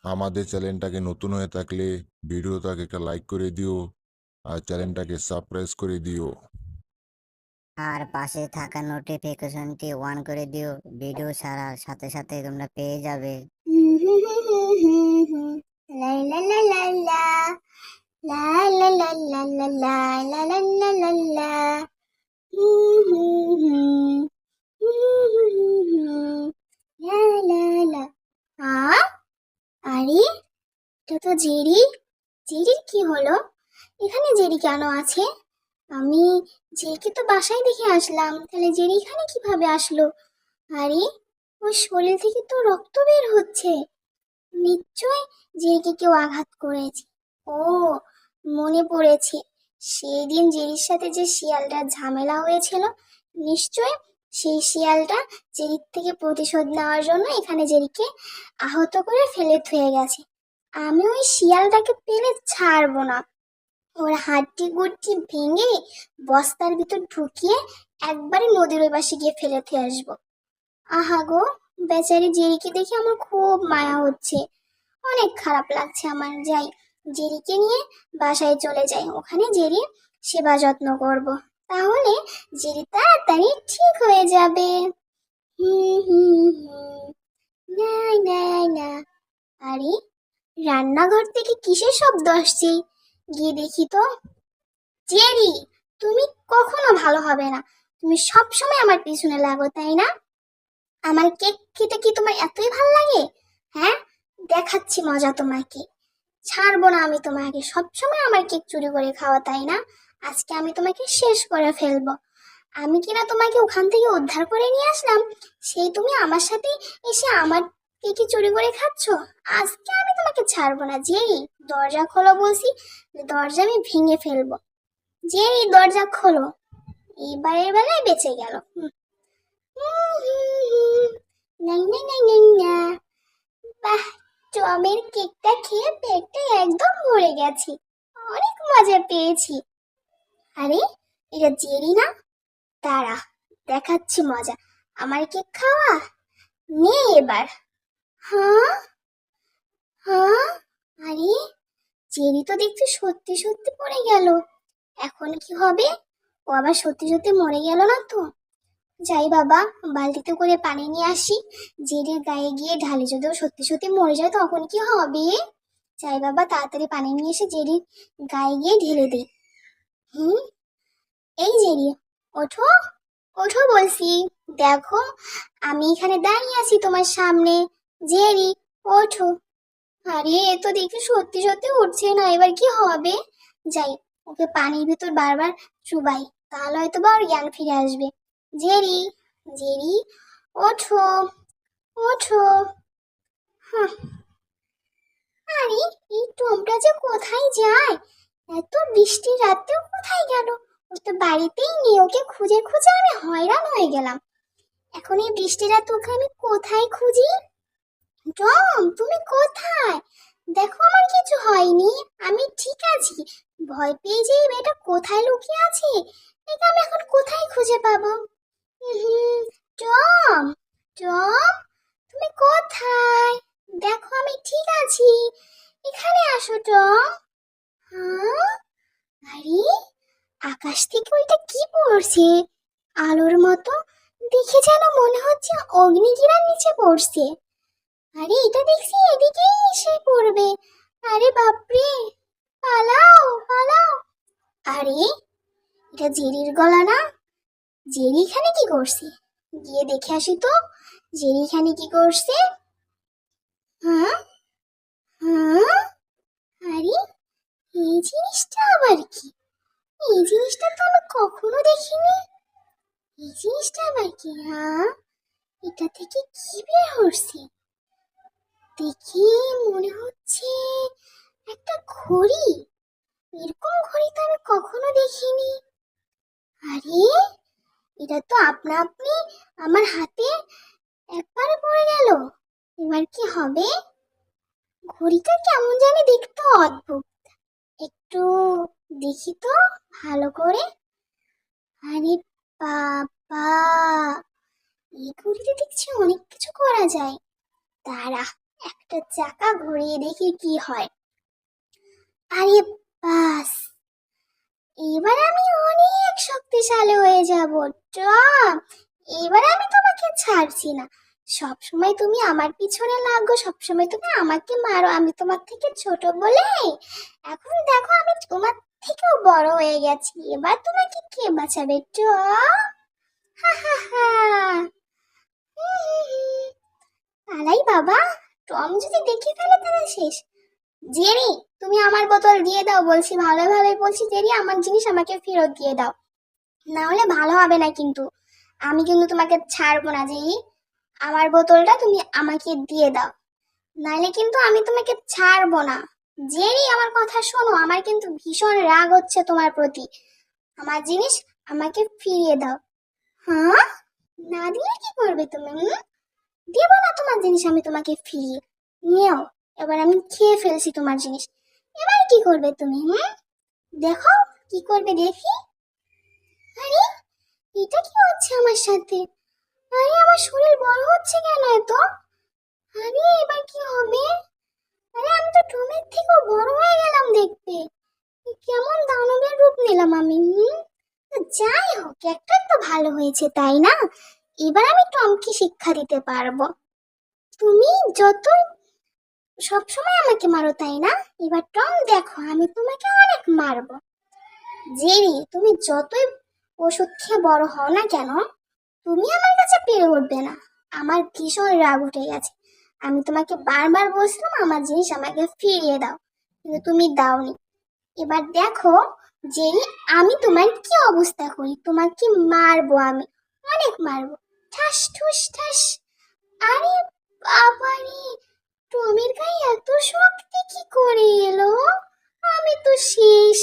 আমাদের চ্যানেলটাকে নতুন হয়ে থাকলে ভিডিওটাকে একটা লাইক করে দিও আর চ্যানেলটাকে সাবস্ক্রাইব করে দিও। আর পাশে থাকা নোটিফিকেশনটি অন করে দিও, ভিডিও ছাড়ার সাথে সাথে তোমরা পেয়ে যাবে। লা লা লা লা লা লা লা লা লা লা লা লা লা লা লা লা লা লা লা। আরে এটা তো জেরি। জেরির কি হলো? এখানে জেরি কেন আছে? আমি জেরিকে তো বাসায় দেখে আসলাম, তাহলে জেরি এখানে কিভাবে আসলো? আরে ওর শরীর থেকে তো রক্ত বের হচ্ছে, নিশ্চয় জেরিকে কেউ আঘাত করেছে। ও, মনে পড়েছে, সেই দিন জেরির সাথে যে শিয়ালটার ঝামেলা হয়েছিল, নিশ্চয় সেই শিয়ালটা জেরির থেকে প্রতিশোধ নেওয়ার জন্য এখানে জেরিকে আহত করে ফেলে থুয়ে গেছে। আমি ওই শিয়ালটাকে পেলে ছাড়বো না। ওর হাড্ডি গুড্ডি ভেঙে বস্তার ভিতর ঢুকিয়ে একবারে নদীর ওই পাশে গিয়ে ফেলে থুয়ে আসবো। আহা গো, বেচারি জেরিকে দেখে আমার খুব মায়া হচ্ছে, অনেক খারাপ লাগছে আমার। যাই, জেরিকে নিয়ে বাসায় চলে যাই, ওখানে জেরির সেবা যত্ন করব, তাহলে জেরি তাড়াতাড়ি ঠিক হয়ে যাবে। হুম হুম হুম, না না না। আরে রান্নাঘর থেকে কিসের শব্দ আসছে? গিয়ে দেখি তো। জেরি, তুমি কখনো ভালো হবে না, তুমি সব সময় আমার পিছনে লাগো, তাই না? আমার কেক খেতে কি তোমার এতই ভালো লাগে? হ্যাঁ, দেখাচ্ছি মজা তোমাকে। ছাড়বো না আমি তোমাকে, সবসময় আমার কেক চুরি করে খাওয়া, তাই না? আজকে আমি তোমাকে শেষ করে ফেলবো। আমি কিনা তোমাকে ওখান থেকে উদ্ধার করে নিয়ে আসলাম, সেই তুমি আমার সাথে এসে আমার কেকই চুরি করে খাচ্ছ। আজকে আমি তোমাকে ছাড়বো না। জেরি, দরজা খোলো বলছি, দরজা আমি ভেঙে ফেলবো। জেরি, দরজা খোলো। এইবারের বেলায় বেঁচে গেল। নাই নাই নাই নাই না। বাহ, টমের কেকটা খেয়ে পেটটা একদম ভরে গেছে, অনেক মজা পেয়েছি। আরে এটা জেরি না? দাঁড়া, দেখাচ্ছি মজা। আমার কেক খাওয়া নে এবার। হ্যাঁ হ্যাঁ। আরে জেরি তো দেখছি সত্যি সত্যি পড়ে গেল, এখন কি হবে? ও আবার সত্যি সত্যি মরে গেল না তো? যাই বাবা, বালতিতে করে পানি নিয়ে আসি, জেরির গায়ে গিয়ে ঢালি, যদি ও সত্যি সত্যি মরে যায় তখন কি হবে? যাই বাবা, তাড়াতাড়ি পানি নিয়ে এসে জেরির গায়ে গিয়ে ঢেলে দিই। হুম, এই জেরি, ওঠো, ওঠো বলছি। দেখো, আমি এখানে দাঁড়িয়ে আছি তোমার সামনে। জেরি, ওঠো। আরে এ তো দেখি সত্যি সত্যি উঠছে না, এবার কি হবে? যাই, ওকে পানির ভিতর বারবার চুবাই, তাহলে হয়তো বা ওর জ্ঞান ফিরে আসবে। জেরি, জেরি, ওঠো, ওঠো। হাহ, আরে এই টমটা যে কোথায় যায়? এত বৃষ্টির রাতেও কোথায় গেল? ও তো বাড়িতেই নেই, ওকে খুঁজে খুঁজে আমি হয়রান হয়ে গেলাম। এখন এই বৃষ্টির রাতে ওকে আমি কোথায় খুঁজি? টম, তুমি কোথায়? দেখো আমার কিছু হয়নি, আমি ঠিক আছি। ভয় পেয়ে যে এই মেয়েটা কোথায় লুকিয়ে আছে, এটা আমি এখন কোথায় খুঁজে পাবো? হুম, টম, টম, তুমি কোথায়? দেখো আমি ঠিক আছি, এখানে আসো টম। হ্যাঁ, আরে আকাশ থেকে ওইটা কি পড়ছে আলোর মতো? দেখে যেন মনে হচ্ছে অগ্নিগিরার নিচে পড়ছে। আরে এটা দেখছি এদিকেই এসে পড়বে। আরে বাপরে, পালাও পালাও। আরে এটা জেরির গলা না? জেরি এখানে কি করছে? গিয়ে দেখে আসি তো, জেরি এখানে কি করছে। হ্যাঁ হ্যাঁ। আরে এই জিনিসটা আবার কি? এই জিনিসটা তো আমি কখনো দেখিনি। এই জিনিসটা আবার কি? হ্যাঁ, এটা থেকে কি বের হচ্ছে? দেখি মনে হচ্ছে একটা ঘড়ি। এরকম ঘড়ি তো আমি কখনো দেখিনি। আরে এটা তো আপনা আপনি আমার হাতে একবারে পড়ে গেল। এবার কি হবে? ঘড়িটা কেমন জানি দেখতে অদ্ভুত, একটু দেখি তো ভালো করে। আরে বাবা, এই ঘড়িতে দেখছি অনেক কিছু করা যায়। দাঁড়া, একটা চাকা ঘুরিয়ে দেখি কি হয়। আরে বাস, এবার আমি অনেক শক্তিশালী হয়ে যাব। টম, এবার আমি তোমাকে ছাড়ছি না। সব সময় তুমি আমার পিছনে লাগো, সব সময় তুমি আমাকে মারো, আমি তোমার থেকে ছোট বলে। এখন দেখো আমি তোমার থেকেও বড় হয়ে গেছি, এবার তোমাকে কে বাঁচাবে? টম, হা হা হা। আলাই বাবা, টম যদি দেখে ফেলে তাহলে শেষ। জেরি, তুমি আমার বোতল দিয়ে দাও বলছি, ভালো ভালো বলছি। জেরি, আমার জিনিস আমাকে ফেরত দিয়ে দাও, না হলে ভালো হবে না কিন্তু। আমি কিন্তু তোমাকে ছাড়বো না জেরি। আমার বোতলটা তুমি আমাকে দিয়ে দাও, নাহলে কিন্তু আমি তোমাকে ছাড়বো না। জেরি, আমার কথা শোনো, আমার কিন্তু ভীষণ রাগ হচ্ছে তোমার প্রতি। আমার জিনিস আমাকে ফিরিয়ে দাও। হ্যাঁ, না দিলে কি করবে তুমি? দেবো না তোমার জিনিস আমি তোমাকে ফিরিয়ে। নিও, এবার আমি খেয়ে ফেলছি তোমার জিনিস। এবার কি করবে তুমি? দেখো কি করবে দেখি। আরে, এটা কি হচ্ছে আমার সাথে? আরে, আমার শরীর বড় হচ্ছে কেন এত? আরে, এবার কি হবে? আরে, আমি তো টমের থেকেও বড় হয়ে গেলাম দেখতে। এ কেমন দানবের রূপ নিলাম আমি। যাই হোক, একটা তো ভালো হয়েছে তাই না? এবার আমি টমকে শিক্ষা দিতে পারবো। তুমি যত সবসময় আমাকে মারো তাই না? এবার টম দেখো, আমি তোমাকে অনেক মারবো। জেরি, তুমি যতই ওষুধ খেয়ে বড় হও না কেন, তুমি আমার কাছে পেরে উঠবে না। আমার ভীষণ রাগ উঠে গেছে। আমি তোমাকে বারবার বলছিলাম আমার জিনিস আমাকে ফিরিয়ে দাও, কিন্তু তুমি দাওনি। এবার দেখো জেরি, আমি তোমার কি অবস্থা করি। তোমাকে মারবো আমি, অনেক মারবো। ঠাস ঠুস ঠাস। আরে বাবারে, টমের গায়ে এত শক্তি কি করে এলো? আমি তো শেষ।